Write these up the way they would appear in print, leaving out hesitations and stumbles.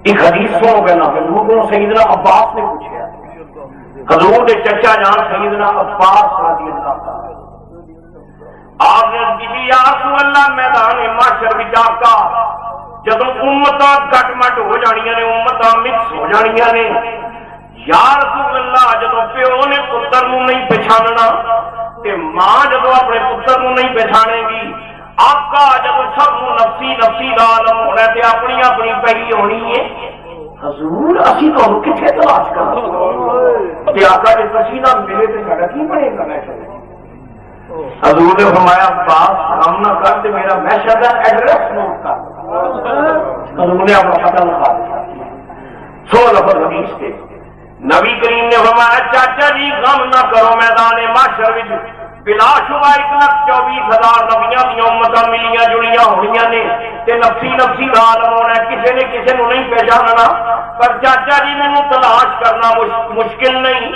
ایک حدیث سنو پہلا حضور کو سیدنا عباس نے پوچھا، حضور کے چچا جان سیدنا عباس رضی اللہ عنہ، آپ نے کی یا رسول اللہ میدان معاشر وچ آقا جدو امتاں گٹ مٹ ہو جانیاں نے، امتاں مکس ہو جانیاں نے، یا رسول اللہ جدو پیو نے پتر نو نہیں پہچاننا تے ماں جدو اپنے پتر نو نہیں پہچانے گی، آقا جدو سب نو نفسی نفسی دا عالم ہونا تے اپنی اپنی پہی ہونی ہے، حضور اسی تو کتنے تلاش کرنا تے آقا جی کسی نہ ملے تے ساڈا کی بنے گا؟ میں حضور نے فرمایا بات کام نہ کر تے میرا محشر کا ایڈریس نوٹ کر۔ حضور نے اپنا پتہ لکھا دیا، 100 لفظ حدیث کے نبی کریم نے فرمایا چاچا جی غم نہ کرو، میدان معاشر وچ بلا شبہ 1,24,000 نبیاں دی امتاں ملیاں جڑیاں ہونیاں نے تے نفسی نفسی دا عالم ہونا ہے، کسی نے کسی نو نہیں پہچاننا، پر چاچا جی مینوں تلاش کرنا مشکل نہیں،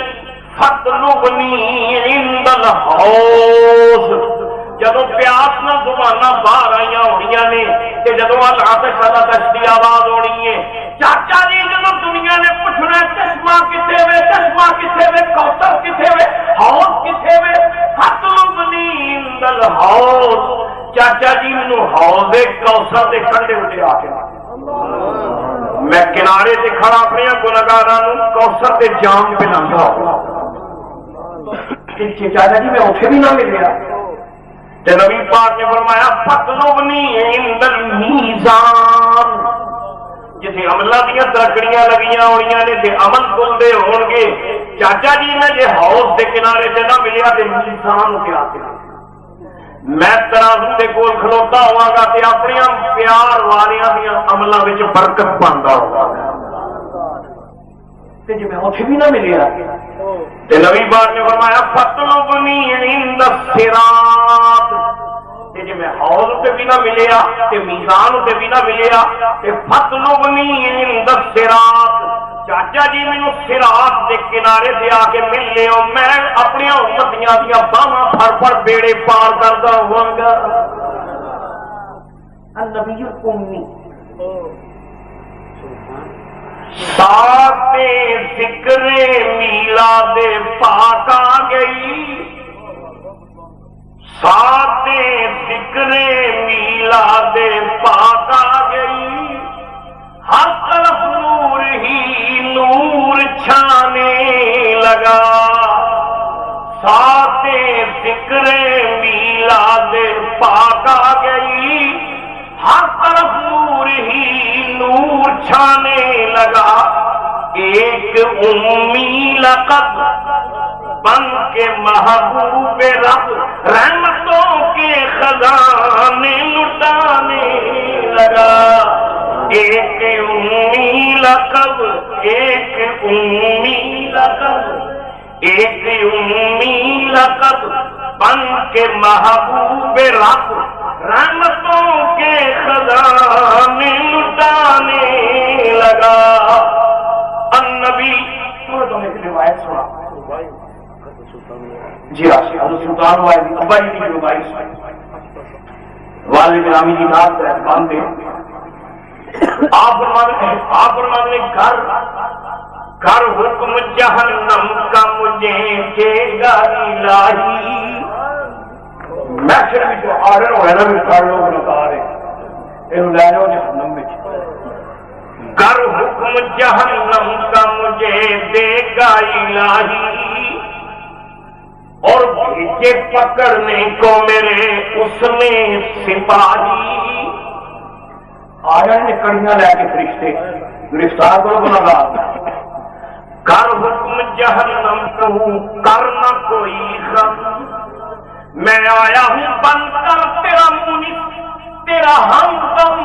فَاطْلُبْنِي عِنْدَ الْحَوْضِ، جدو پیاس نہ زبانہ باہر آئی ہونی نے کہ جدو العطش العطش کی آواز ہونی ہے، چاچا جی جدو دنیا نے پوچھنا چشمہ کتنے وے، چشمہ کتنے وے، کوثر کتنے وے، حوض کتنے وے، فَاطْلُبْنِي عِنْدَ الْحَوْضِ، چاچا جی مینوں حوض کوثر دے کنڈے اٹھے آ کے میں کنارے سے کھڑا اپنے گنہگاراں نوں کوثر دے جام پلانا، چاچا جی میں اتنے بھی نہ ملیا تے نبی پاک نے فرمایا فَاطْلُبْنِي عِنْدَ الْمِيزَانِ، جسے عملہ دیا ترکڑیاں لگیاں ہوئی نے تے عمل کلدے ہون گے، چاچا جی میں جے حوض دے کنارے سے نہ ملیا تے میزان کے آتے میں ترازو دے کول کھلوتا ہوا گا تے اپنی پیار والیاں دیا عملوں وچ برکت پاندا ہوا گا تے جے میں اتنے بھی نہ ملیا تے نبی پاک نے فرمایا فَاطْلُبْنِي عِنْدَ الصِّرَاطِ، تے جے میں حوض تے بھی نہ ملیا تے میزان تے بھی نہ ملیا تے فَاطْلُبْنِي عِنْدَ الصِّرَاطِ، چاچا جی مینوں صراط دے کنارے تے آ کے مل لیو، میں اپنی امتیاں دیا باہاں پھڑ پھڑ بیڑے پار کردا ہوں گا۔ النبی الأمی ساتھ ذکر میلاد پاک آ گئی، ساتھ ذکر میلاد پاک آ گئی، ہر طرف نور ہی نور چھانے لگا، ساتھ ذکر میلاد پاک آ گئی، ہر طرف نور ہی نور چھانے لگا، ایک امی لقب بن کے محبوب رب رحمتوں کے خزانے لٹانے لگا، ایک امی لقب، ایک امی لقب، ایک امی لقب بن کے محبوب رب رحمتوں کے خزانے لٹانے لگا۔ النبی ایک روایت سنا جی حضرت سلطان والد ابا جی کی روایت والد گرامی کی نام سے باندھے آپ فرمانے گھر حکم جہنم کا مجھے دے گا الہی، محشر میں جو آرن ہوئے نا بھی کار لوگ لگا رہے انہوں لے جاؤ جہنم میں، گر حکم جہنم کا مجھے دے گا الہی، اور بھیجے پکڑنے کو میرے اس میں سپاہی، آرن نے کڑیاں لے کے فرشتے گرفتار کرو گناہگار، گر حکم جہنم کو کرنا کوئی غم، میں آیا ہوں بن کر تیرا منیس تیرا ہمدم،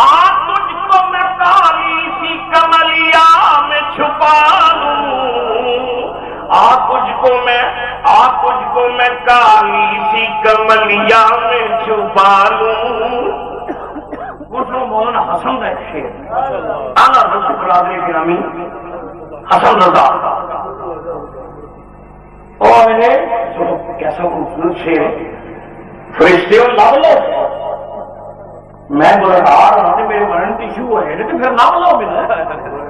آ تجھ کو میں کالی سی کملیا میں چھپا لوں، آ تجھ کو میں کالی سی کملیا میں چھپا لوں۔ مولانا حسن کا ایک شعر اعلیٰ حضرت برادری گرامی حسن رضا، اور کیسا خوبصورت شعر، فرشتے لو لو میں گنہگار ہوں تے میرے مرن کی شو ہے تے پھر نہ لو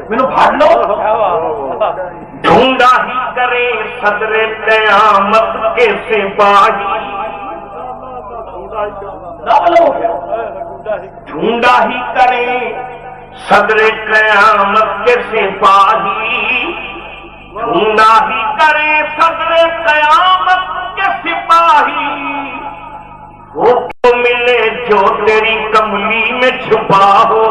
مینوں پھڑ لو ڈھونڈا ہی کرے صدر قیامت کے سپاہی نہ لو ڈھونڈا ہی کرے صدر قیامت کے سپاہی ڈھونڈا ہی کرے صدر قیامت کے سپاہی وہ تو ملے جو تیری کملی میں چھپا ہو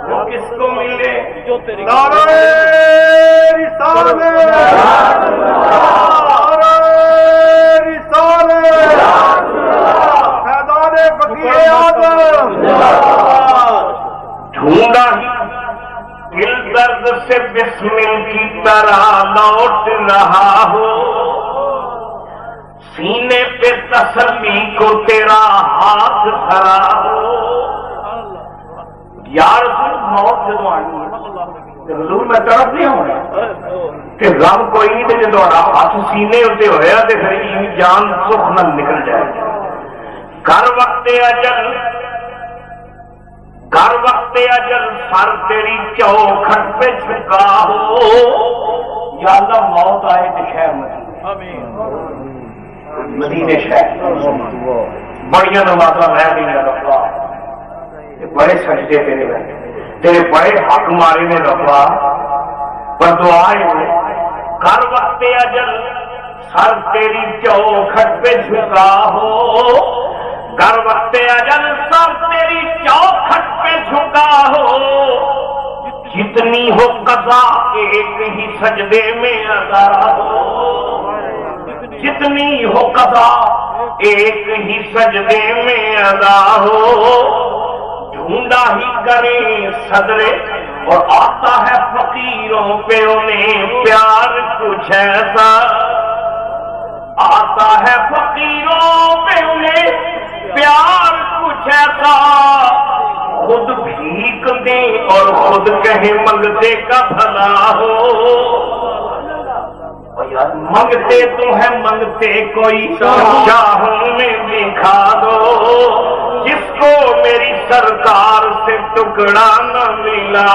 وہ کس کو ملے جو تیری نعرہ رسالت نعرہ رسالت فیضان فقیر اعظم ڈھونڈا ہی دل درد سے بسمل کی طرح لوٹ رہا ہو سینے پہ تسلی کو تیرا ہاتھ دھرا ہو یار موت جدو آنی ہے حضور میں طرف نہیں ہونا کہ غم کوئی نہیں تو جدو ہاتھ سینے ہوتے ہویا تو پھر جان سکھ نہ نکل جائے کر وقت اجل سر تیری چوکھٹ پہ جھکا ہو یا اللہ موت آئے تو شہر مدینے شہر بڑی نمازاں میں دینے ربا بڑے سجدے تیرے بڑے حق مارے نے ربا پر دعائیں کر وقت اجل سر تیری چوکھٹ پہ جھکا ہو کر وقت اجل سر تیری چوکھٹ پہ جھکا ہو جتنی ہو قضا ایک ہی سجدے میں ادا ہو جتنی ہو قضا ایک ہی سجدے میں ادا ہو ڈھونڈا ہی کرے صدر اور آتا ہے فقیروں پہ انہیں پیار کچھ ایسا آتا ہے فقیروں پہ انہیں پیار کچھ ایسا خود بھیک دے اور خود کہیں منگتے کا بھلا ہو منگتے تو ہے منگتے کوئی شاہوں میں دکھا دو جس کو میری سرکار سے ٹکڑا نہ ملا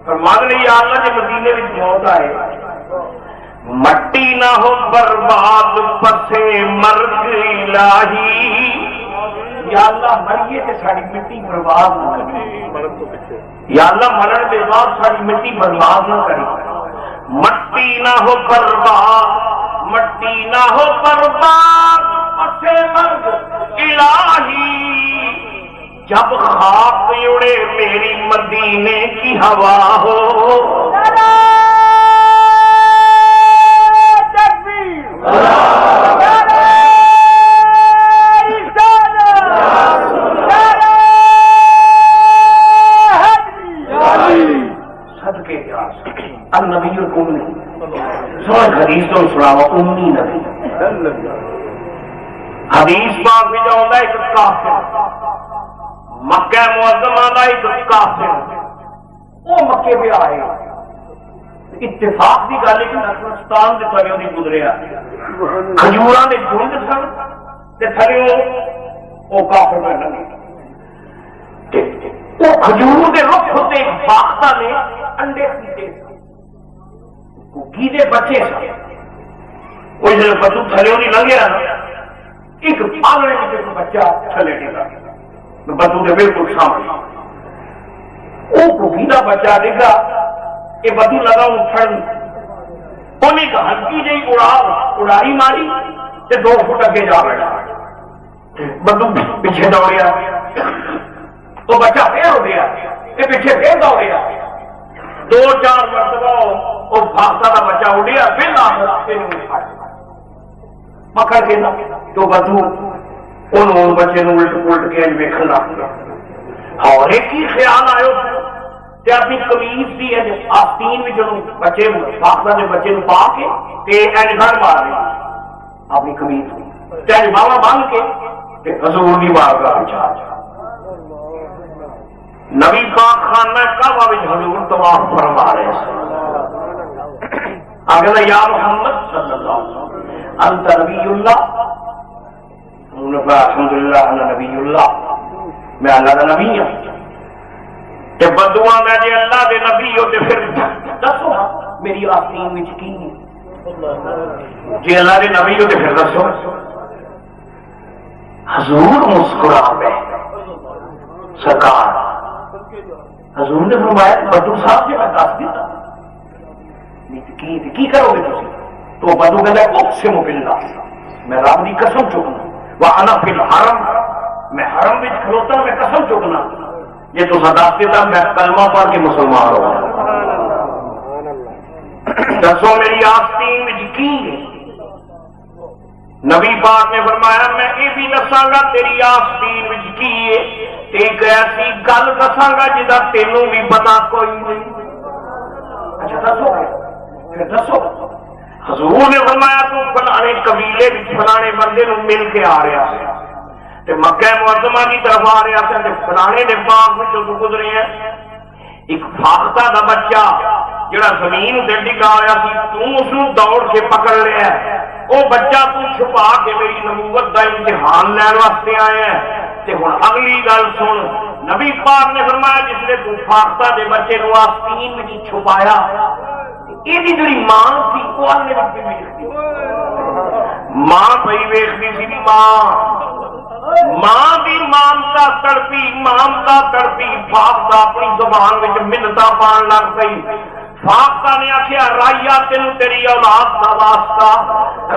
فرمان نہیں آنا جو مدینے میں موت آئے مٹی نہ ہو برباد پسے مرگ الہی یا اللہ مریے تے ساری مٹی برباد نہ کرے یا اللہ مرن کے بعد ساری مٹی برباد نہ کرے مٹی نہ ہو برباد مٹی نہ ہو برباد پسے مرگ الہی جب خاک اڑے میری مدینے کی ہوا ہو النبی الامی سوال حدیث تو سناوا امی نبی حدیث پاک بھی جاؤں ایک کافر مکہ معظمہ کا ایک کافر وہ مکے پہ آئے اتفاق کی گل ہے کہ نخلستان کے تھلے نہیں گزریا کھجوراں دے جھنڈ سن تے تھلے وہ کافر میں لگے وہ کھجور کے رخ ہوتے باختہ نے انڈے پیتے گیدے بچے سن وہ جب بدو تھلے نہیں لگیا ایک پالنے میں ایک بچہ تھلے ڈگا بدو کے بالکل سامنے وہ گیدا بچہ ڈگا یہ بدو لگا اٹھن انہیں کا ہلکی جی اڑائی ماری تے 2 فٹ اگے جا بیٹھا بدو پیچھے دوڑیا تو بچہ پھر ہو گیا یہ پیچھے پھر دوڑیا 2-4 مرتبہ وہ بھاگتا کا بچہ اڑیا پھر پکڑ کے تو بدو ان بچے الٹ پلٹ کے ویکن لگ گیا اور ایک ہی خیال آئے تے اپنی کمیز کی آستین میں بچے بھاگتا کے بچے پا کے گھر مار رہے اپنی کمیز چاہے باوا باندھ کے حضور کی بار کا بچا نبی پاک خانہ کعبہ میں حضور طواف فرما رہے ہیں اگر یا محمد صلی اللہ علیہ وسلم انت نبی اللہ انہوں نے کہا الحمدللہ انا نبی اللہ، میں اللہ کا نبی ہوں۔ تے بدعا میں جے اللہ دے نبی ہو تے پھر دسو میری آستین وچ کی جے اللہ دے نبی ہو تے پھر دسو۔ حضور مسکرا پے سرکار، حضور نے فرمایا بدو صاحب جی میں دس دیتا کی کرو گے تسی؟ تو بدو کہتا ہے اقسم باللہ، میں رب دی قسم چکنا، وانا فی الحرم، میں حرم وچ کھلوتا میں قسم چکنا، یہ تو دس دیتا میں کلمہ پڑھ کے مسلمان ہو گیا۔ دسو میری آستین وچ کی ہے؟ نبی پاک نے فرمایا میں یہ بھی دساں گا تیری آستین وچ کی ہے، ایک ایسی گل دساں گا جدا تینوں بھی پتا کوئی نہیں۔ اچھا دسو پھر دسو۔ حضور نے فرمایا تو فلانے قبیلے وچ فلانے بندے نو مل کے آ رہا ہے تے مکہ معظمہ کی طرف آ رہا ہے تے فلانے دے باغ وچوں تو گزرے ہیں، ایک فاختہ دا بچہ جڑا زمین تے ڈگا ہوا سی تو اس نو دوڑ کے پکڑ لیا ہے، وہ بچہ تو چھپا کے میری نبوت دا امتحان لین واسطے آیا ہے۔ تے ہن اگلی گل سن، نبی پاک نے فرمایا جس نے تو فاختہ دے بچے نو آستین وچ چھپایا، یہ جڑی ماں سی وہ اللہ وچ ویکھدی، ماں پئی ویکھدی سی، ماں دی مامتا تڑپی، مامتا تڑپی، فاختہ اپنی زبان وچ منتا پان لگ پئی۔ فاختہ نے آخیا رائیا تینوں تیری اولاد دا واسطہ،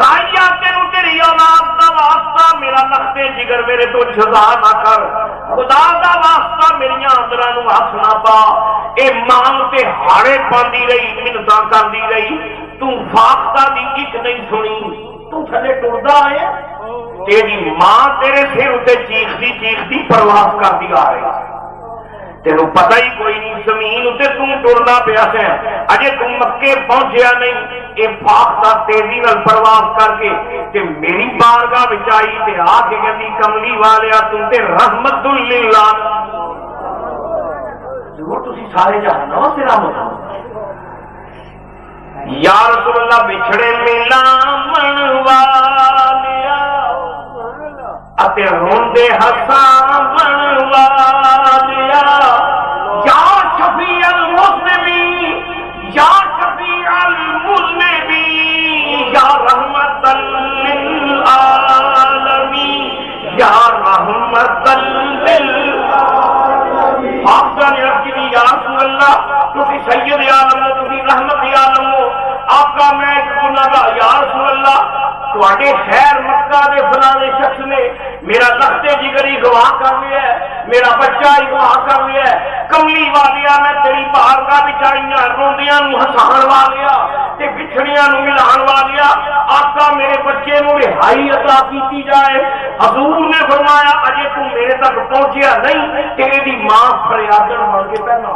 رائیا تینوں تیری اولاد دا واسطہ، میرا لختے جگر میرے تو جزا نہ کر، خدا دا واسطہ میری اندراں نو ہاتھ نہ پا۔ اے ماں تے ہاڑے پاندی رہی، منتاں کردی رہی، تو فاختہ دی ایک نہیں سنی، تو تھلے ٹردا ہے، تیری ماں تیرے سر اتنے چیختی پرواز کرتی آ رہی، تینوں پتہ ہی کوئی نہیں، زمین اتنے تم ٹرنا پیا ہے، اجے تم مکے پہنچیا نہیں، یہ فاختہ تیزی نال پرواز کر کے تے میری بارگاہ وچ آئی تے آ کے کہندی کملی والیا تم تے رحمت للہ، ضرور تسی سارے جہنم سے رحمت ہو۔ یا رسول اللہ بچھڑے میلا منوالیا اتے روندے ہساں منوالیا، یا شفیع المذنبین، یا شفیع المذنبین، یا رحمت للعالمین، یا رحمت للعالمین۔ فاختہ نے عرض کی یا رسول اللہ تسی سید عالم ہو، تسی رحمت عالم ہو، آقا میں ایک گناہگار، یا رسول اللہ تواڈے خیر مکہ دے فلانے شخص نے میرا لختے جگری گواہ کر لیا ہے، میرا بچہ ہی گواہ کر لیا ہے، کملی والیا میں تیری بارگاہ وچ آئیاں روندیاں نو ہسان والیا تے بچھڑیاں نو ملان والیا، آقا میرے بچے نو رہائی عطا کیتی جائے۔ حضور نے فرمایا اجے تو میرے تک پہنچیا نہیں، تیرے دی ماں فریادن بن کے پہنا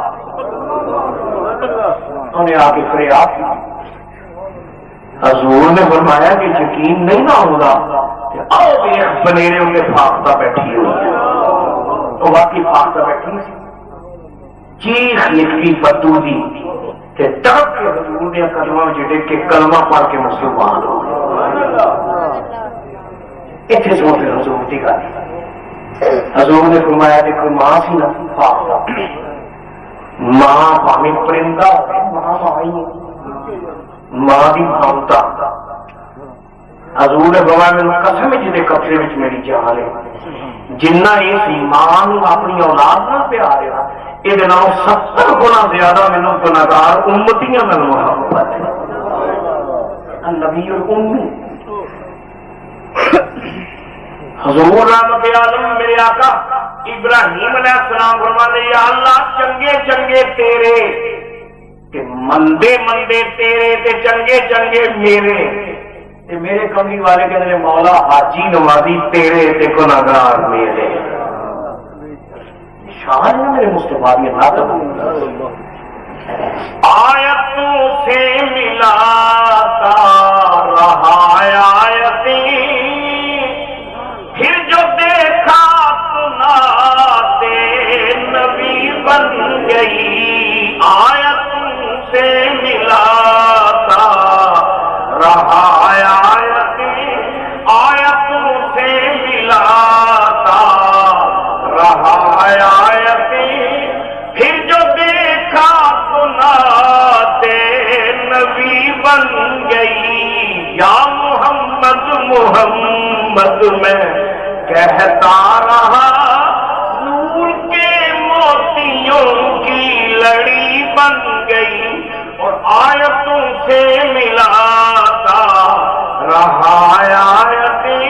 انہیں آ کے فریاد کی۔ حضور نے فرمایا کہ یقین نہیں نہ ہوگا کہ آؤ ایک بنیرے انہیں فاختہ بیٹھی ہوئی، تو واقعی فاختہ بیٹھی سی، چیخ نکلی بدو دی کہ تڑپ کے حضور نے قدموں میں ڈگ کے کلمہ پڑھ کے مسلمان ہو گئے۔ اتنے سو پھر حضور کی گل، حضور نے فرمایا دیکھو ماں سی نہ فاختہ، ماں بھاویں پرندہ ماں بھائی ماں دی مامتا، حضور نے فرمایا میرے قسم جی قطرے وچ میری جان ہے، جنہ اس ماں نو اپنی اولاد نال پیار ہے یہ 70 گنا زیادہ مینوں گناہگار امتیاں نال محبت ہے۔ النبی الامی حضور رحمت عالم میرے آقا ابراہیم علیہ السلام فرماتے یا اللہ چنگے چنگے تیرے تے مندے مندے تیرے تے چنگے چنگے میرے، تے میرے کملی والے کہتے ہیں مولا حاجی نمازی تیرے تے گناہگار میرے۔ شان ہے میرے مصطفیٰ کی ناطق، آیتوں سے ملاتا رہا آیتیں، پھر جو دیکھا تو ناتے نبی بن گئی، آیتوں سے ملاتا رہا آیتیں، آیتوں سے ملا محمد میں کہتا رہا، نور کے موتیوں کی لڑی بن گئی اور آیتوں سے ملاتا رہا آیتیں،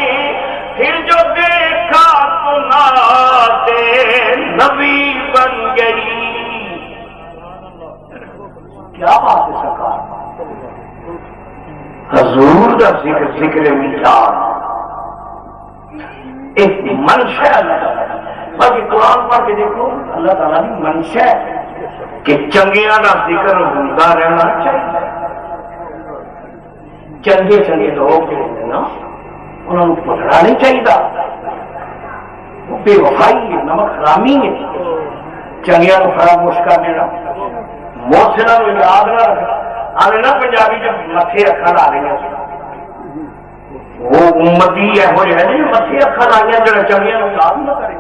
پھر جو دیکھا تو نعت نبی بن گئی۔ کیا بات ہے سرکار، حضور کا ذکر میٹھا ایک منشا ہے اللہ تعالیٰ۔ باقی قرآن پڑھ کے دیکھو اللہ تعالیٰ کی منشا ہے کہ چنگیاں کا ذکر ہوتا رہنا چاہیے۔ چنگے چنگے لوگ جو ہوتے ہیں نا انہوں نے پکڑا نہیں چاہیے، وہ بے وفائی ہے، نمک حرامی ہے، چنگیاں کو فراموش کر دینا، محسنہ کو یاد نہ رکھنا۔ آنے نا پنجابی جب متھے اکھا لا رہی ہیں وہ امتی ہے ہو جائے جی متھے اکھا لائیاں جڑے چنگیاں کو یاد نہ کرے،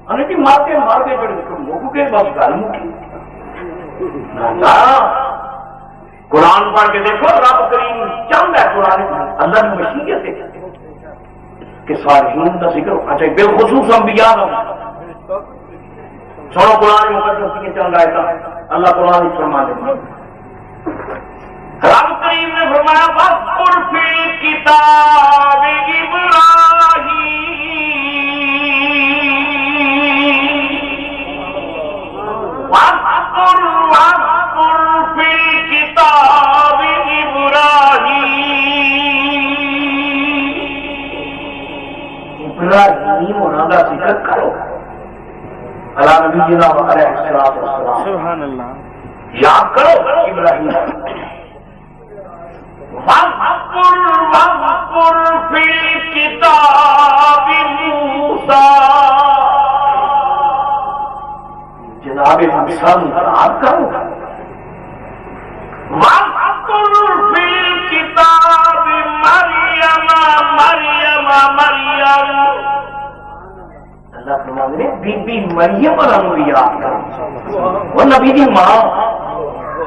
انہیں جی مارتے مار کے جڑے مک کے بس گل مکی۔ قرآن پڑھ کے دیکھو رب کریم چند ہے قرآن اللہ کی مشیت ہے کہ صالحین کا ذکر ہونا چاہیے، بالخصوص انبیاء کا۔ سنو قرآن مقدس کی چند آئے تھا اللہ قرآن فرما دے، رب کریم نے فرمایا وَاذْكُرْ فِي الْكِتَابِ إِبْرَاهِيمَ وَاذْكُرْ فِي الْكِتَابِ إِبْرَاهِيمَ ابراہیم ہونا کا ذکر کرو، اللہ نبی جی علیہ السلام سبحان اللہ یاد کرو ابراہیم۔ وَاذْكُرْ فِي الْكِتَابِ مُوسَىٰ جناب موسیٰ یاد کرو۔ وَاذْكُرْ فِي الْكِتَابِ مَرْيَمَ اللہ فرماتے ہیں بی بی مریم بھی یاد کرو، وہ نبی کی ماں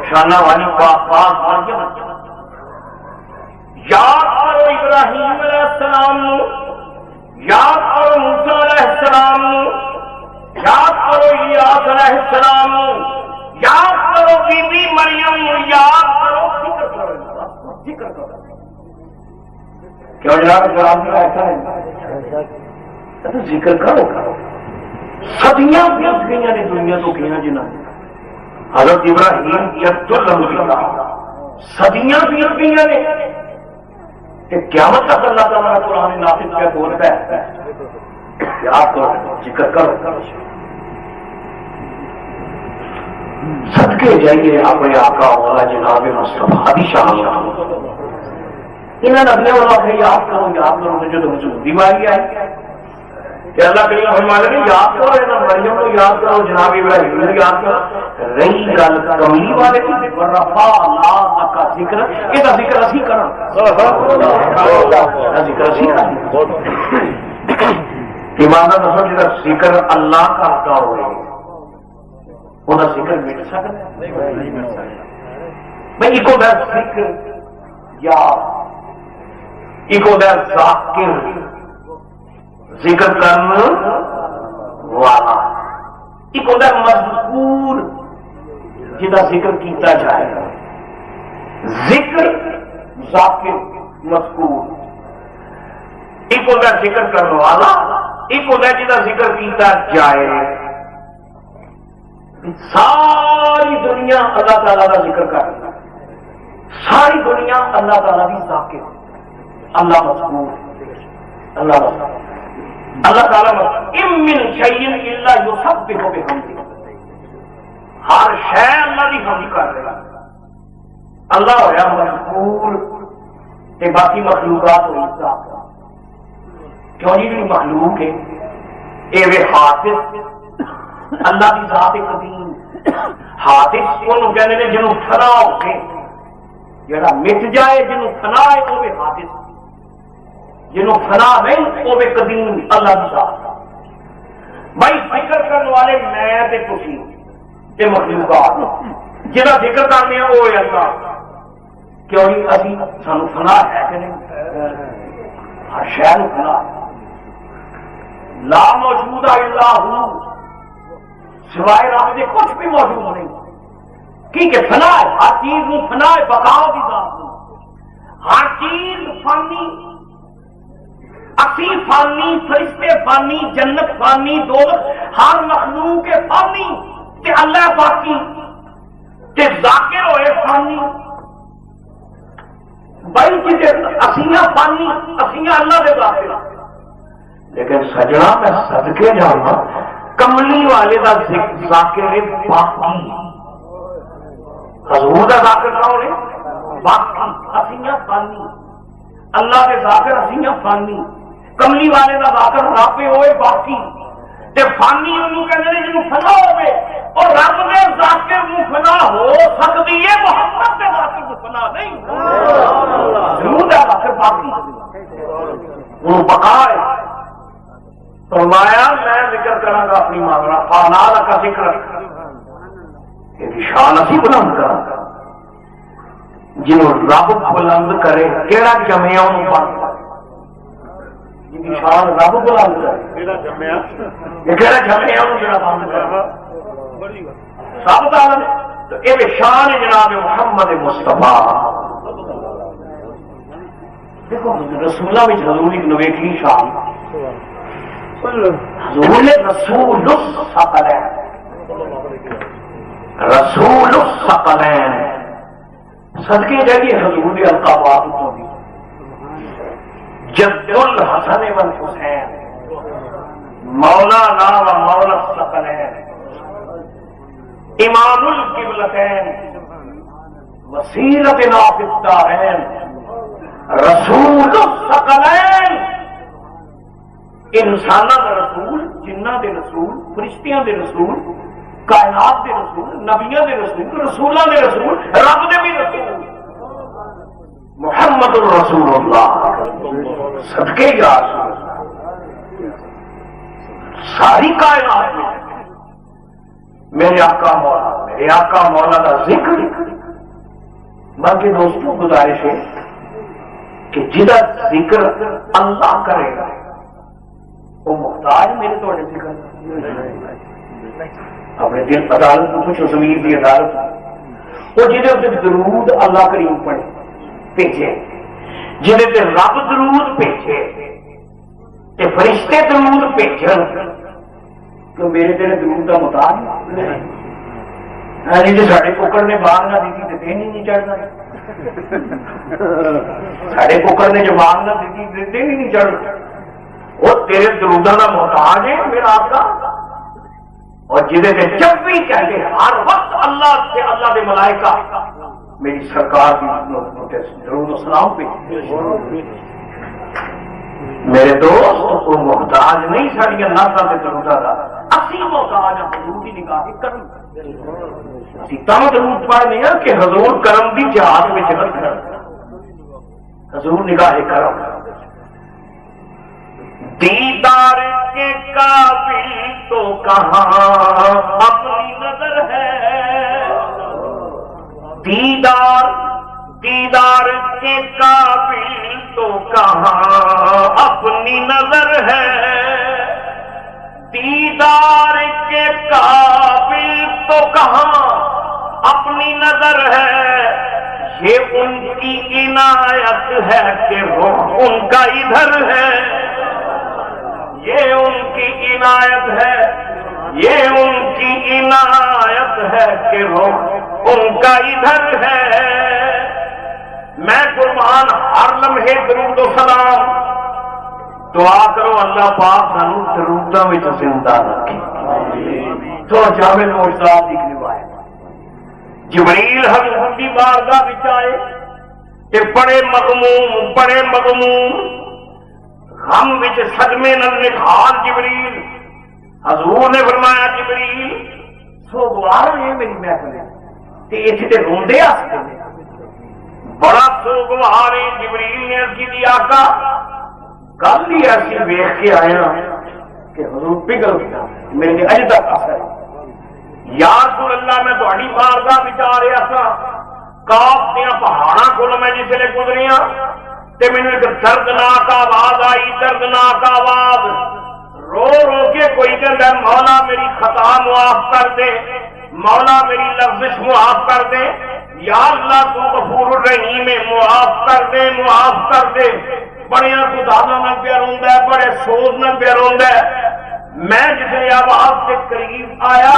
شانہ والی پاک مریم۔ یاد کرو ابراہیم علیہ السلام، یاد کرو موسیٰ علیہ السلام، یاد کرو الیاس علیہ السلام، یاد کرو بی بی مریم، یاد کرو فکر کرو ذکر کرو۔ کیوں جناب قرآن کا ایسا ہے تو ذکر کرو کرو۔ صدیاں بیت گئی نے دنیا تو گئی جنہ حضرت ابراہیم جد الانبیاء صدیاں بیت گئی نے کہ قیامت تک اللہ تعالیٰ کا قرآن ناطق پہ بولتا ہے، یاد کرو ذکر کرو۔ صدقے جائیے اپنے آقا والا جناب مصطفیٰ کی شان، انہوں نے اپنے والا یاد کرو مجھے تو مجھے بیماری آئی کہ اللہ کریم فرماتے ہیں یاد کرو مریم کو یاد کرو، جناب ابراہیم کو یاد کرو۔ رہی گل کملی والے کی رفع اللہ کا ذکر، یہ ذکر اسی کرنا، ذکر اسی کرنا۔ ایماندار دسو جا ذکر اللہ کرتا ہوئے وہ ذکر مٹ سکتا بھائی؟ ایک ہوتا ہے ذکر یا ایک ہوتا ہے ذاکر، ذکر کرنے والا، ایک ہوتا ہے مذکور جہاں ذکر کیتا جائے، ذکر ذاکر مذکور، ایک ہوتا ہے ذکر کرنے والا، ایک ہوتا ہے جہاں ذکر کیتا جائے۔ ساری دنیا اللہ تعالیٰ کا ذکر کر رہی ہے، ساری دنیا اللہ تعالیٰ کی ذاکر، اللہ مذکور، اللہ مذکور، اللہ تعالیٰ ام من شیء الا یسبح بحمدہ، ہر شے اللہ کی حمد کر رہا۔ اللہ ہویا مذکور تے باقی مخلوقات ہوئی ذات، کیوں جی مخلوق ہے اے وے حافظ، اللہ کی ذات قدیم حافظ انہوں کہنے نے جنہوں فنا ہو کے جڑا مٹ جائے، جنہوں فنا ہے وہ بھی حافظ، جنہوں فنا نہیں وہ بھی قدیم اللہ کی ذات۔ بھائی ذکر کرنے والے میں تے تسی تے مخلوقات، جہاں ذکر کرنے ہیں وہ اللہ، کیوں نہیں اسی سانو فنا ہے کہ نہیں؟ ہر شہر کھلا لا موجود الا ہو، سوائے رب کے کچھ بھی موجود نہیں، کیونکہ فنا ہے، ہر چیز میں فنا ہے، بقا کی ذات میں، ہر چیز فانی، اسی فانی، فرشتے فانی، جنت فانی، دوزخ ہر مخلوق فانی، تے اللہ باقی، تے ذاکر ہوئے فانی، بھائی جی اسیاں فانی، اسیاں اللہ دے ذاکر۔ لیکن سجنا میں صدقے جانا کملی والے دا ذاکر باقی، حضور دا ذاکر کون ہے؟ باقی، اسیاں فانی، اللہ دے ذاکر اسیاں فانی، کملی والے دا ذاکر رب ہوئے باقی، تے فانی انہوں کہنے لئے جنہوں فنا ہوئے، اور رب دے ذاکر میں فنا ہو سکتی ہے، محمد دے ذاکر میں فنا نہیں، ضرور دے ذاکر باقی، وہ بقا ہے۔ فرمایا میں ذکر کروں گا اپنی معاملہ فانا کا ذکر، یہ شان اسی بلند کرا جنہوں رب بلند کرے، کیڑا جمعیا انہوں بند کرے، جن شان رب بلند کرے، یہ کیڑا جمعیا انہوں جنہوں بند کرے، سب تعالیٰ نے تو یہ شان جناب محمد مصطفیٰ۔ دیکھو رسولہ میں حضور ایک نویکلی شان، حضور نے رسول الثقلین، رسول الثقلین، صدقے جائیے حضور القابات کو بھی، جد الحسن والحسین، مولانا و مولا الثقلین، امام القبلتین، وسیلتنا فی الدارین، رسول الثقلین، انساناں دے رسول، جنہ دے رسول، فرشتیاں دے رسول، کائنات دے رسول، نبیاں دے رسول، رسولاں دے رسول، رب دے بھی رسول، محمد الرسول اللہ، صدقے یا رسول اللہ، ساری کائنات میں میرے آقا مولا، میرے آقا مولا کا ذکر۔ باقی دوستوں گزارش ہے کہ جدا ذکر اللہ کرے گا وہ محتاج میرے تو ذکر، اپنے دل عدالت کو کچھ ضمیر کی عدالت، وہ جہے درود اللہ کریم پڑھے بھیجے، جہے تے رب درود بھیجے تے فرشتے درود بھیجن، کہ میرے تیرے درود کا محتاج نہیں جی ساڑے ککڑ نے باغ نہ دیتی تو دین ہی نہیں چڑھنا، ساڑے ککڑ نے جو باغ نہ دیتی تو دین ہی نہیں چڑھنا، وہ تیرے درودہ کا محتاج ہے میرا آقا، اور جہے سے جب بھی کہتے ہر وقت اللہ سے اللہ کے ملائکہ میری سرکار کی درود و سلام پہ۔ میرے دوست وہ محتاج نہیں ساڑیاں ناسا سے درودہ کا، اسی محتاج حضور کی نگاہ کرم، اسی تم درود پڑھنے ہیں کہ حضور کرم دی جہاد میں جگت کر، حضور نگاہ کرم، دیدار کے قابل تو کہاں اپنی نظر ہے، دیدار کے قابل تو کہاں اپنی نظر ہے، دیدار کے قابل تو کہاں اپنی نظر ہے، یہ ان کی عنایت ہے کہ روح ان کا ادھر ہے، یہ ان کی عنایت ہے، یہ ان کی عنایت ہے کہ روح ان کا ادھر ہے۔ میں قربان ہر لمحے درود و سلام، دعا کرو اللہ پاک سانو دروداں وچ زندہ رکھے۔ تو جامع معجزات کی روایت، جبریل حضرت کی بارگاہ وچ آئے کہ بڑے مغموم غم وچ صدمے نال نکھار جبریل، حضور نے فرمایا جبریل سوگوار ہے میری محفل تے ایتھے تے روندے آستے نے، بڑا سوگوار ہے۔ جبریل نے عرض کی آقا کل ہی ایسی ویکھ کے آیا کہ حضور پگھل گیا میرے اج تک اثر، یا رسول اللہ میں تہاڈی بارگاہ وچ آ رہا سا، کاف دیاں پہاڑاں کول میں جس ویلے گزریاں تے مینوں ایک دردناک آواز آئی، دردناک آواز، رو رو کے کوئی کہندا مولا میری خطا معاف کر دے، مولا میری لفظش معاف کر دے، یا اللہ تو غفور الرحیم ہے، معاف کر دے، معاف کر دے۔ بڑے گدانا نہ پیا روندا ہے، بڑے سوز نہ پیا روندا ہے۔ میں جس آواز کے قریب آیا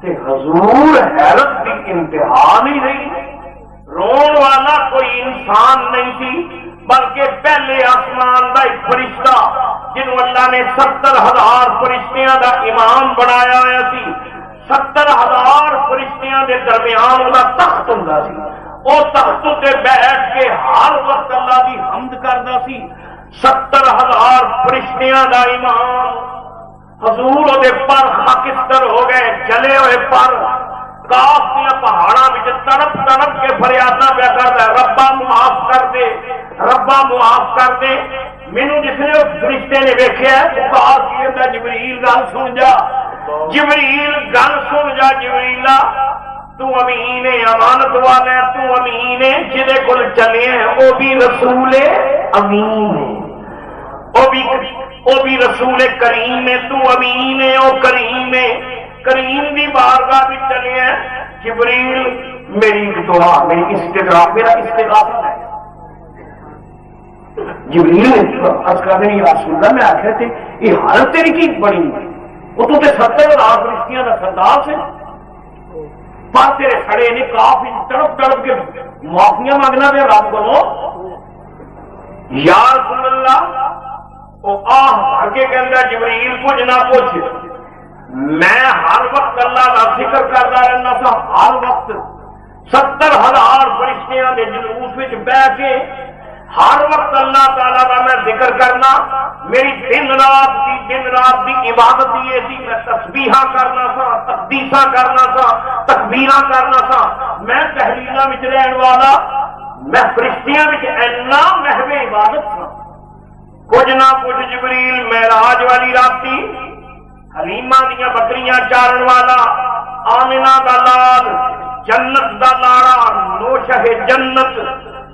تے حضور حیرت کی انتہا نہیں رہی۔ رون والا کوئی انسان نہیں تھی، بلکہ پہلے آسمان کا ایک فرشتہ جنہوں اللہ نے 70,000 فرشتیاں دا امام بنایا ہوا سی۔ 70,000 فرشتیاں دے درمیان وہ تخت ہوندا سی، وہ تخت تے بیٹھ کے ہر وقت اللہ دی حمد کردا سی۔ 70,000 فرشتیاں دا امام حضور دے پر خاکستر ہو گئے، جلے ہوئے پر، کاف دیا پہاڑاں وچ تڑپ تڑپ کے فریاداں پیا کردا ہے، ربا معاف کر دے، ربا معاف کر دے۔ مینوں جس نے اس فرشتے نے ویکھیا ہے پکار کیتا جبریل گل سن جا، جبریل گل سن جا، جبریلا تو امین ہے، امانت والا ہے، تو امین ہے، جدے کول چلے ہیں وہ بھی رسول امین ہے، وہ بھی رسول کریم ہے، تو امین ہے، وہ کریم ہے، کریم دی بارگاہ بھی چلے ہیں۔ جبریل میری دعا، میری استغاثہ، میرا استغاثہ ہے۔ جبریل نے عرض کرنے یا رسول اللہ، میں آخر تھے یہ حالت تیری کی بڑی، وہ تو 70,000 فرشتیاں کا سردار سے پر تیرے کھڑے نے کافی تڑپ تڑپ کے معافیاں مانگنا پہ رب کو، یا رسول اللہ وہ آہ بھر کے کہندا جبریل کچھ نہ پوچھ، میں ہر وقت اللہ کا ذکر کرتا رہنا سا، ہر وقت 70,000 فرشتیاں دے جلوس وچ بیٹھ کے ہر وقت اللہ تعالیٰ کا میں ذکر کرنا، میری دن رات دی عبادت یہ سی، میں تسبیحاں کرنا سا، تقدیساں کرنا سا، تکبیراں کرنا سا، میں تحلیلاں وچ رہن والا، میں فرشتیاں وچ اینا محو عبادت تھا۔ کچھ نہ کچھ جبریل معراج والی راتی حلیمہ دیا بکریاں چارن والا، آمنہ دا لال، جنت دا لاڑا، نوشہ جنت،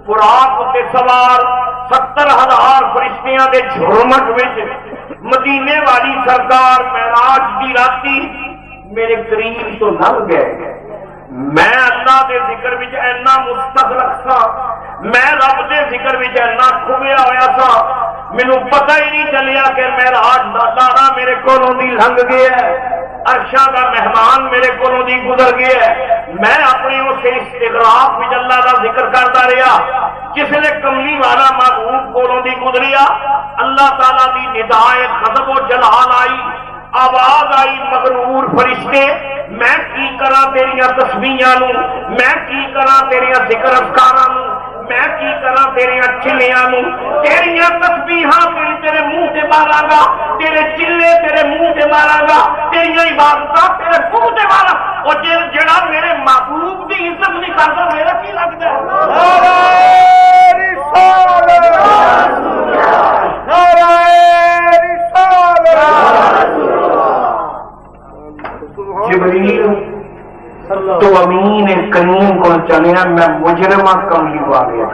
پراق تے سوار، 70,000 فرشتیاں دے جھرمٹ وچ مدینے والی سرکار معراج دی راتی میرے قریب تو لنگ گئے۔ میں اللہ دے ذکر وچ اینا مستغرق سا، میں رب دے ذکر وچ اینا کھویا ہویا سا، مینوں پتہ ہی نہیں چلیا کہ معراج دا لاڑا میرے کولوں دی لنگ گیا ہے، عرشاں دا مہمان میرے کولوں دی گزر گیا ہے۔ میں اپنی اس استغراق وچ اللہ دا ذکر کرتا رہا، جس نے کملی والا محبوب کولوں دی گزریا، اللہ تعالیٰ دی ندائے غضب و جلال آئی، آواز آئی مغرور فرشتے، میں کی کراں تیریاں تسبیحاں نوں، میں کی کراں تیریاں ذکر اذکاراں نوں، میں کی کراں تیریاں چلیاں نوں، تیریاں تسبیحاں تیرے منہ سے ماراں گا، تیرے چلے تیرے منہ سے ماراں گا، تیریاں عبادتاں تیرے منہ سے ماراں، اور جڑا میرے محبوب دی عزت نہیں کردا میرا کی لگدا ہے؟ جبریل تو امین کریم کو چلیا، میں مجرمہ کملی والے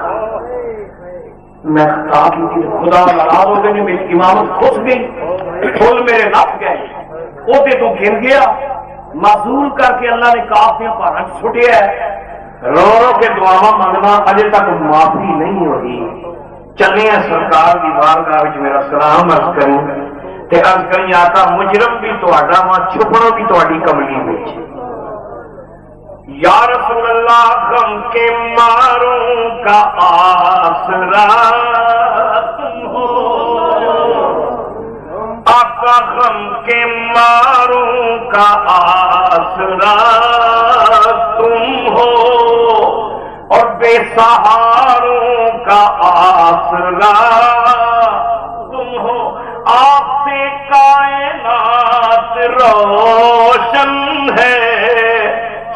میں خطا کی خدا ناراض ہو گئے، میری امامت کھس گئی، پھول میرے نپ گئے، وہ تو گر گیا، معذور کر کے اللہ نے کافیاں پہاڑ چھٹیا ہے، رو رو کے دعاواں مانگنا اجے تک معافی نہیں ہوئی۔ چلے ہیں سرکار دی بارگاہ وچ میرا سلام عرض کروں تے عرض کریں آقا مجرم بھی تہاڈا وا، چھپڑو بھی تہاڈی کملی وچ۔ یا رسول اللہ غم کے ماروں کا آسرا تم ہو، آقا غم کے ماروں کا آسرا تم ہو، اور بے سہاروں کا آسرا تم ہو، آپ سے کائنات روشن ہے،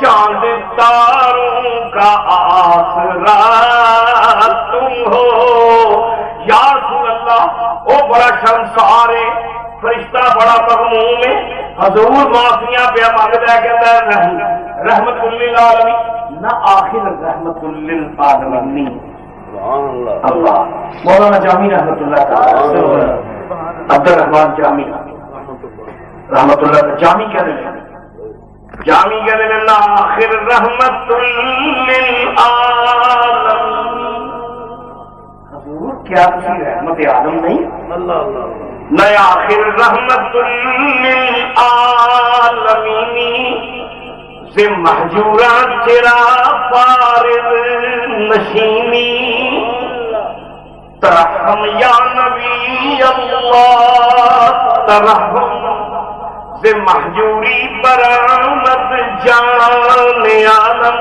چاند تاروں کا آسرا تم ہو۔ یا رسول اللہ وہ بڑا شرمسار ہے، فرشتہ بڑا مغموم ہے، حضور معافیاں پہ مانگتا ہے، کہتا ہے رحمت للعالمین، نہ آخر رحمت للعالمین، اللہ مولانا جامی رحمۃ اللہ تعالی عبد الرحمان جامی رحمۃ اللہ جامی کہتے ہیں اللہ آخر رحمت للعالمین. حضور کیا کسی رحمت عالم نہیں؟ میں آخر رحمت للعالمین سے محجورہ تیرا فارغ نشینی ترحم یا نبی اللہ ترحم سے محجوری برآمد جان عالم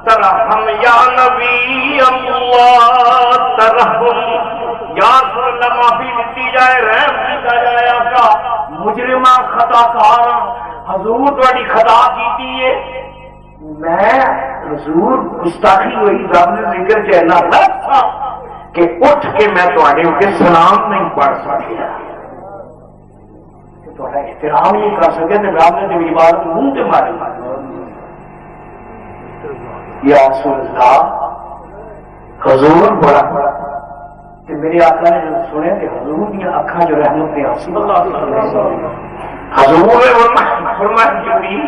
ترحم یا نبی اللہ ترحم. یا رسول اللہ معافی دیتی جائے رحم کیتا جائے آقا مجرمہ خطا کارا حضور تھوڑی خطا کیتی ہے میں حضور گستاخی ہوئی رب نے ذکر چہنا تھا کہ اٹھ کے میں تھوڑے کے سلام نہیں پڑھ سکیا تھوڑا احترام نہیں کر سکے تو رب نے میری بات منہ سے ماری. یا رسول اللہ حضور بڑا کہ میرے آقا نے جب سنے کہ حضور کی اکھاں جو رحمت نے حضور نے فرمایا جبریل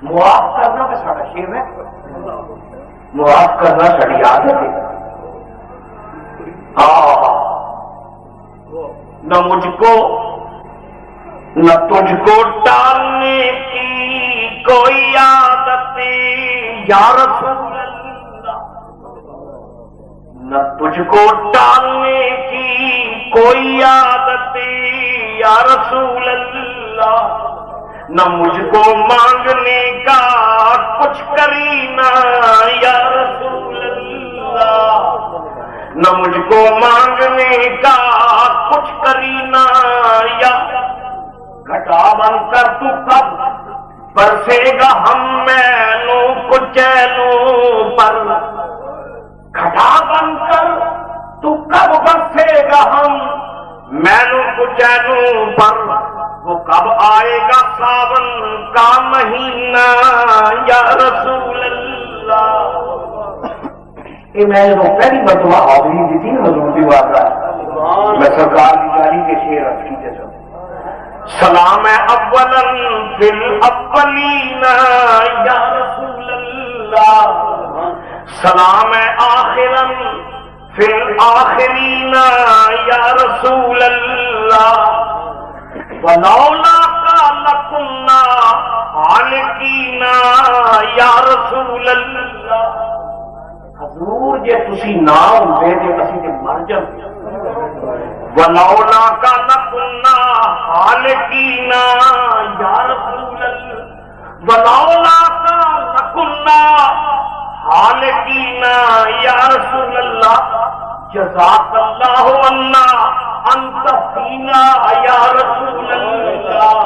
معاف کرنا کہ ساڑا شیر ہے معاف کرنا ساڑی عادت ہے. نہ مجھ کو نہ تجھ کو ٹالنے کی کوئی عادت یا رسول اللہ نہ تجھ کو ٹالنے کی کوئی عادت یا رسول اللہ نہ مجھ کو مانگنے کا کچھ کرینا یا رسول اللہ نہ مجھ کو مانگنے کا کچھ کرینا یا گھٹا بن کر تو کب برسے گا ہم مینوں کچیلوں پر گھٹا بن کر تو کب برسے گا ہم مینوں کچیلوں پر وہ کب آئے گا ساون کا مہینہ یا رسول اللہ. یہ میں نے پہلی مرتبہ حاضری دی تھی حضور کی بات میں سرکار کی جاری کے شعر رکھ کی جیسا سلام اولا فی الاولین یا رسول اللہ سلام آخرا فی الاخرین یا رسول اللہ ولولا کا لکنا عالقینا یا رسول اللہ. حضور جے تسی نہ ہوندے تے اسی تے مر جاندے. ولولا کا لکنا عالقینا یا رسول اللہ ولولا کا لکنا عالقینا یا رسول اللہ جزاک اللہ عنا انت فینا یا رسول اللہ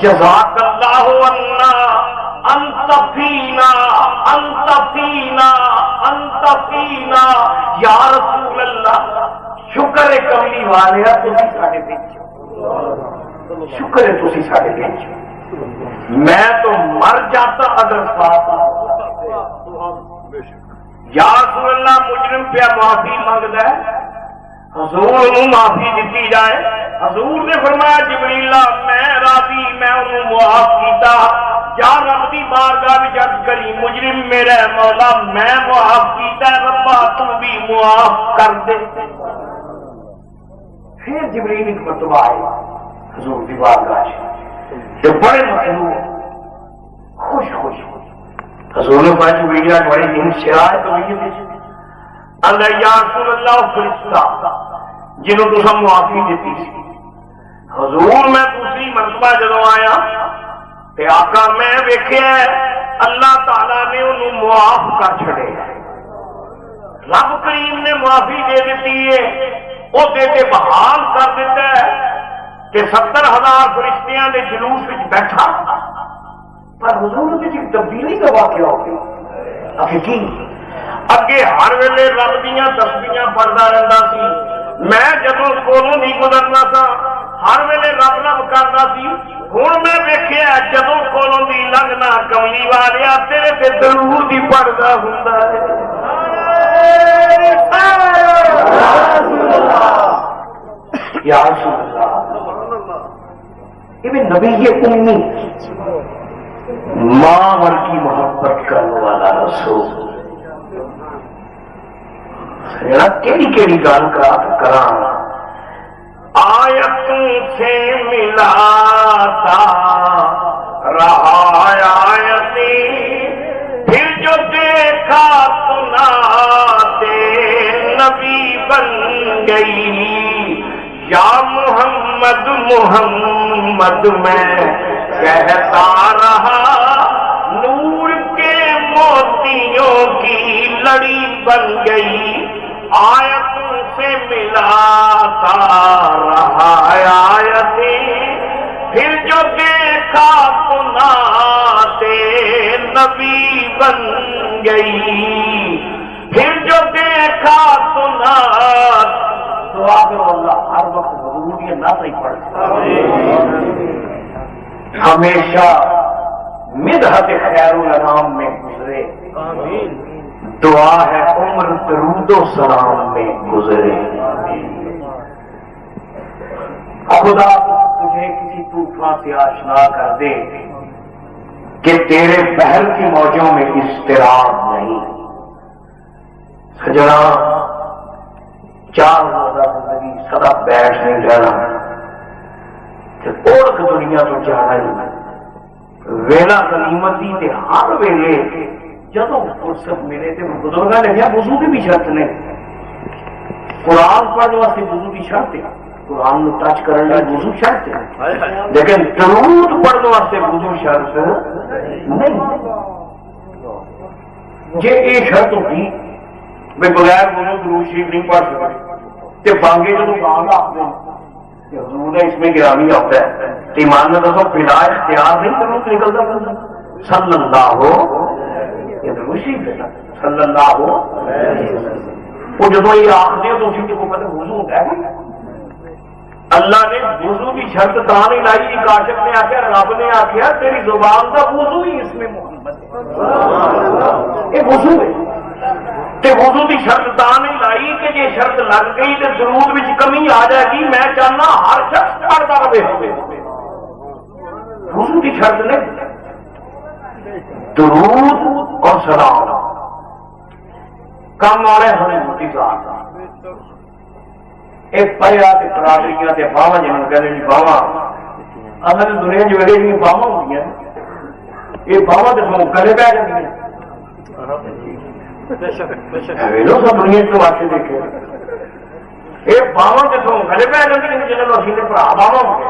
جزاک اللہ عنا انت فینا انت فینا انت فینا یا رسول اللہ. شکر ہے کملی والے تسی ساڈے وچ شکر ہے تسی ساڈے وچ میں تو مر جاتا اگر ساتھ یا رسول اللہ مجرم پہ معافی مانگدا ہے حضور انہوں معافی دیتی جائے. حضور نے فرمایا جبریل میں راضی میں انہوں معاف کیتا یا رب دی بارگاہ وچ عرض کری مجرم میرا مولا میں معاف کیتا ربا تو بھی معاف کر دے. پھر جبریل ایک مرتبہ آئے حضور دی بارگاہ جو بڑے مسرور خوش خوش حضور نے فرمایا جبریل بڑے دن شرائط ہوئی اللہ یا رسول اللہ فرشتہ جنہوں تو سب معافی دیتی سی. حضور میں دوسری مرتبہ جدو آیا تے آقا میں ویکھیا اللہ تعالی نے انہوں معاف کر چھڑے. رب کریم نے معافی دے دیتی ہے وہ دے کے بحال کر دیتا ہے کہ 70,000 فرشتیاں دے جلوس وچ بیٹھا پر حضور کی تبدیلی کا واقعہ ہو گیا. کی اگے ہر ویلے رب دیاں تسبیحاں پڑھدا رہندا سی میں جدوں کولوں نہیں گزرنا سا ہر ویلے رب رب کردا سی. ہن میں ویکھیا جدوں کولوں دی لنگنا کملی والیا تیرے تے درود ہی پڑھدا ہوندا ہے. یا رسول اللہ، یہ بھی نبی امی، ماں ور کی محبت کرنے والا رسول، کیڑی کیڑی گل کرا آیتوں سے ملاتا رہا آیتی، پھر جو دیکھا سناتے نبی بن گئی، یا محمد محمد میں کہتا رہا، نور کے موتیوں کی لڑی بن گئی، آیتوں سے ملاتا رہا آیتیں، پھر جو دیکھا سناتے نبی بن گئی، پھر جو دیکھا سنا دعا کرو اللہ ہر وقت ضروری نہ صحیح پڑھ، ہمیشہ مدحت خیر الانام میں گزرے، دعا ہے عمر درود و سلام میں گزرے، خدا تجھے کسی طوفان سے آشنا کر دے کہ تیرے بحر کی موجوں میں اضطراب نہیں، سجنا چار روزہ زندگی سدا بیٹھ نہیں رہنا، اور دنیا تو جانا ہی ویلا غنیمتی تے ہر ویلے جدوں فرصت ملے تے بزرگاں نے کہا وضو کی بھی شرط نہیں، قرآن پڑھنے واسطے وضو کی شرط ہے، قرآن نو ٹچ کرنے لئے وضو شرط ہے، لیکن درود پڑھنے واسطے وضو شرط نہیں، جے یہ شرط ہوتی میں بغیر وضو درود شریف نہیں پڑھ سکتے تے بانگے جدوں گانا آپ حضور نے اس میں گرامی ہوتا ہے تو ایمان میں دسو بلا اختیار نہیں درود نکلتا صلی اللہ ہو صلی اللہ ہو، وہ جب یہ آخری تو اسی کو پتہ وضو ہوتا ہے، اللہ نے وضو کی شرط تا نہیں لائی، کاشف نے آخیا رب نے آخیا تیری زبان کا وضو ہی اس میں محمد یہ وضو ہے، تے وضو کی شرط تا نہیں لائی کہ یہ شرط لگ گئی تو درود وچ کمی آ جائے گی، میں چاہنا ہر شخص پڑھتا رہے، وضو کی شرط نہیں، درود اور سلام کم آ رہے ہمیں موٹی ذات ایک پریا تے برادریاں تے باواں جنہوں کہتے ہیں باواں اصل دنیا جو ویلے جی باواں ہوتی ہیں یہ باواں تے سو گلے پہ جاتی ہیں ویلو سب دنیا تو واقع دیکھے یہ باواں تے سو گلے پہ جاتی ہیں جنہوں اسی نے بھرا باواں ہو گئے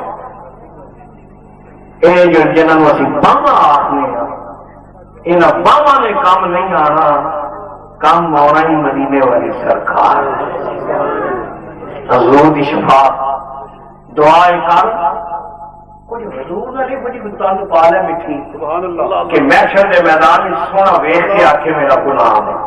یہ جنہوں اسی باواں آخنے ہیں انہاں باواں نے کام نہیں آنا، کام آنا ہی مدینے والی سرکار حضور دی شفاعت دعائیں کر کچھ حضور نے کچھ گفتان پا لے مٹھی کہ محشر دے میدان میں سونا ویکھ کے آکھے میرا غلام ہے